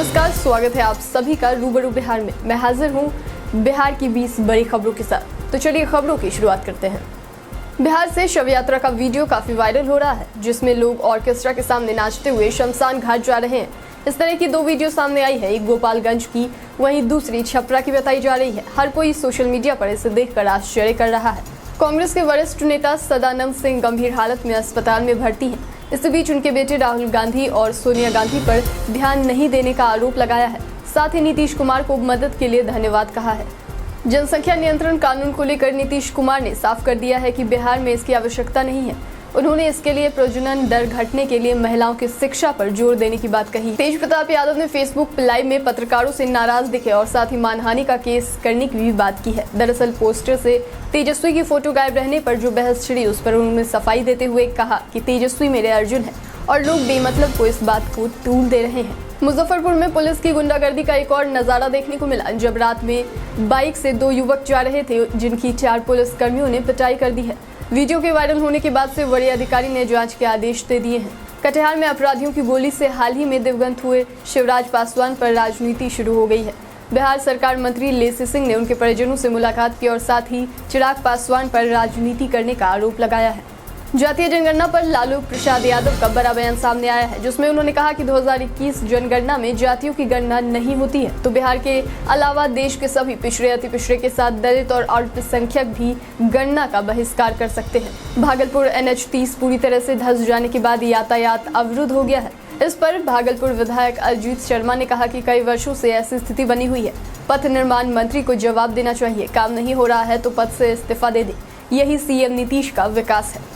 नमस्कार, स्वागत है आप सभी का रूबरू बिहार में। मैं हाजिर हूं बिहार की 20 बड़ी खबरों के साथ। तो चलिए खबरों की शुरुआत करते हैं। बिहार से शव यात्रा का वीडियो काफी वायरल हो रहा है, जिसमें लोग ऑर्केस्ट्रा के सामने नाचते हुए शमशान घाट जा रहे हैं। इस तरह की 2 वीडियो सामने आई है, एक गोपालगंज की, वहीं दूसरी छपरा की बताई जा रही है। हर कोई सोशल मीडिया पर इसे देखकर आश्चर्य कर रहा है। कांग्रेस के वरिष्ठ नेता सदानंद सिंह गंभीर हालत में अस्पताल में भर्ती हैं। इस बीच उनके बेटे राहुल गांधी और सोनिया गांधी पर ध्यान नहीं देने का आरोप लगाया है। साथ ही नीतीश कुमार को मदद के लिए धन्यवाद कहा है। जनसंख्या नियंत्रण कानून को लेकर नीतीश कुमार ने साफ कर दिया है कि बिहार में इसकी आवश्यकता नहीं है। उन्होंने इसके लिए प्रजनन दर घटने के लिए महिलाओं की शिक्षा पर जोर देने की बात कही। तेज प्रताप यादव ने फेसबुक लाइव में पत्रकारों से नाराज दिखे और साथ ही मानहानि का केस करने की भी बात की है। दरअसल पोस्टर से तेजस्वी की फोटो गायब रहने पर जो बहस छिड़ी, उस पर उन्होंने सफाई देते हुए कहा कि तेजस्वी मेरे अर्जुन है और लोग बेमतलब को इस बात को तूल दे रहे हैं। मुजफ्फरपुर में पुलिस की गुंडागर्दी का एक और नजारा देखने को मिला, जब रात में बाइक से 2 युवक जा रहे थे, जिनकी 4 पुलिस कर्मियों ने पिटाई कर दी है। वीडियो के वायरल होने के बाद से वरीय अधिकारी ने जांच के आदेश दे दिए हैं। कटिहार में अपराधियों की गोली से हाल ही में दिवंगत हुए शिवराज पासवान पर राजनीति शुरू हो गई है। बिहार सरकार मंत्री लेसी सिंह ने उनके परिजनों से मुलाकात की और साथ ही चिराग पासवान पर राजनीति करने का आरोप लगाया है। जातीय जनगणना पर लालू प्रसाद यादव का बड़ा बयान सामने आया है, जिसमें उन्होंने कहा कि 2021 जनगणना में जातियों की गणना नहीं होती है, तो बिहार के अलावा देश के सभी पिछड़े, अति पिछड़े के साथ दलित और अल्पसंख्यक भी गणना का बहिष्कार कर सकते हैं। भागलपुर NH30 पूरी तरह से धंस जाने के बाद यातायात अवरुद्ध हो गया है। इस पर भागलपुर विधायक अजीत शर्मा ने कहा कि कई वर्षों से ऐसी स्थिति बनी हुई है। पथ निर्माण मंत्री को जवाब देना चाहिए, काम नहीं हो रहा है तो पद से इस्तीफा दे दे। यही CM नीतीश का विकास है।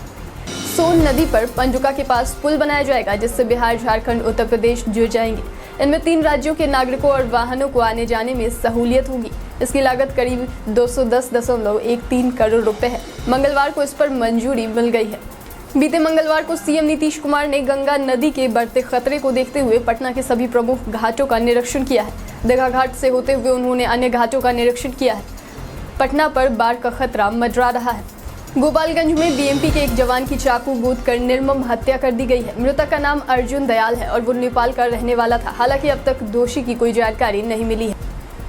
सोन नदी पर पंजुका के पास पुल बनाया जाएगा, जिससे बिहार, झारखंड, उत्तर प्रदेश जुड़ जाएंगे। इनमें 3 राज्यों के नागरिकों और वाहनों को आने जाने में सहूलियत होगी। इसकी लागत करीब 210.13 करोड़ रुपए है। मंगलवार को इस पर मंजूरी मिल गई है। बीते मंगलवार को CM नीतीश कुमार ने गंगा नदी के बढ़ते खतरे को देखते हुए पटना के सभी प्रमुख घाटों का निरीक्षण किया है। दीघा घाट से होते हुए उन्होंने अन्य घाटों का निरीक्षण किया है। पटना पर बाढ़ का खतरा मंडरा रहा है। गोपालगंज में BMP के एक जवान की चाकू गोद कर निर्मम हत्या कर दी गई है। मृतक का नाम अर्जुन दयाल है और वो नेपाल का रहने वाला था। हालांकि अब तक दोषी की कोई जानकारी नहीं मिली है।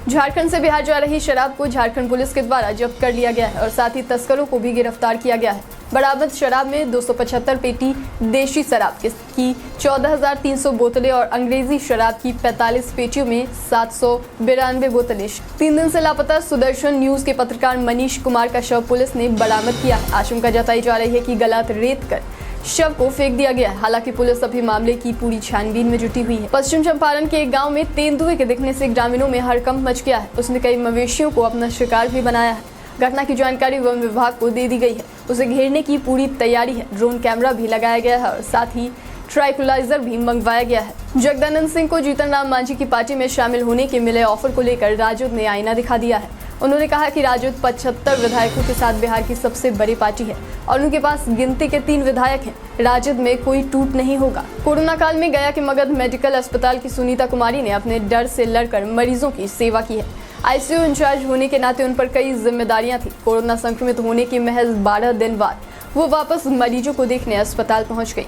झारखंड से बिहार जा रही शराब को झारखंड पुलिस के द्वारा जब्त कर लिया गया है और साथ ही तस्करों को भी गिरफ्तार किया गया है। बरामद शराब में 275 पेटी देशी शराब की 14,300 बोतलें और अंग्रेजी शराब की 45 पेटियों में 792 बोतलें। 3 दिन से लापता सुदर्शन न्यूज के पत्रकार मनीष कुमार का शव पुलिस ने बरामद किया है। आशंका जताई जा रही है कि गलत रेत कर शव को फेंक दिया गया है। हालांकि पुलिस अभी मामले की पूरी छानबीन में जुटी हुई है। पश्चिम चंपारण के एक गांव में तेंदुए के दिखने से ग्रामीणों में हड़कंप मच गया है। उसने कई मवेशियों को अपना शिकार भी बनाया है। घटना की जानकारी वन विभाग को दे दी गई है। उसे घेरने की पूरी तैयारी है। ड्रोन कैमरा भी लगाया गया है और साथ ही ट्राइकुलाइजर भी मंगवाया गया है। जगदानंद सिंह को जीतन राम मांझी की पार्टी में शामिल होने के मिले ऑफर को लेकर राजद ने आईना दिखा दिया है। उन्होंने कहा कि राजद 75 विधायकों के साथ बिहार की सबसे बड़ी पार्टी है और उनके पास गिनती के 3 विधायक हैं। राजद में कोई टूट नहीं होगा। कोरोना काल में गया के मगध मेडिकल अस्पताल की सुनीता कुमारी ने अपने डर से लड़कर मरीजों की सेवा की है। ICU इंचार्ज होने के नाते उन पर कई जिम्मेदारियां थी। कोरोना संक्रमित होने के महज 12 दिन बाद वो वापस मरीजों को देखने अस्पताल पहुंच गई।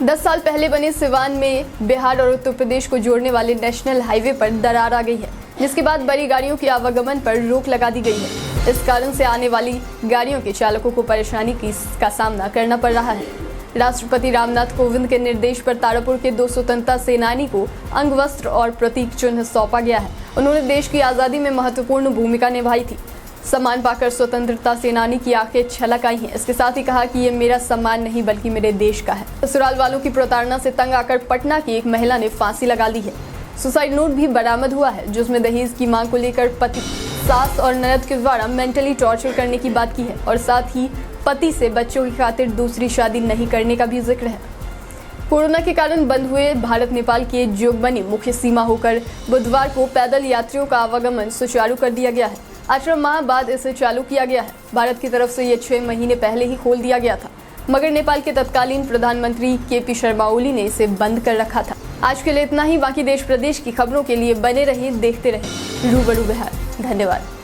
10 साल पहले बने सिवान में बिहार और उत्तर प्रदेश को जोड़ने वाले नेशनल हाईवे पर दरार आ गई है, जिसके बाद बड़ी गाड़ियों के आवागमन पर रोक लगा दी गई है। इस कारण से आने वाली गाड़ियों के चालकों को परेशानी का सामना करना पड़ रहा है। राष्ट्रपति रामनाथ कोविंद के निर्देश पर तारापुर के 2 स्वतंत्रता सेनानी को अंगवस्त्र और प्रतीक चिन्ह सौंपा गया है। उन्होंने देश की आज़ादी में महत्वपूर्ण भूमिका निभाई थी। सम्मान पाकर स्वतंत्रता सेनानी की आंखें छलक आई हैं। इसके साथ ही कहा कि ये मेरा सम्मान नहीं बल्कि मेरे देश का है। ससुराल वालों की प्रताड़ना से तंग आकर पटना की एक महिला ने फांसी लगा ली है। सुसाइड नोट भी बरामद हुआ है, जिसमें दहेज की मांग को लेकर पति, सास और ननद के द्वारा मेंटली टॉर्चर करने की बात की है और साथ ही पति से बच्चों की खातिर दूसरी शादी नहीं करने का भी जिक्र है। कोरोना के कारण बंद हुए भारत नेपाल के जोगबनी मुख्य सीमा होकर बुधवार को पैदल यात्रियों का आवागमन सुचारू कर दिया गया है। 18 माह बाद इसे चालू किया गया है। भारत की तरफ से ये 6 महीने पहले ही खोल दिया गया था, मगर नेपाल के तत्कालीन प्रधानमंत्री KP शर्मा ओली ने इसे बंद कर रखा था। आज के लिए इतना ही। बाकी देश प्रदेश की खबरों के लिए बने रहिए, देखते रहिए रूबरू बिहार। धन्यवाद।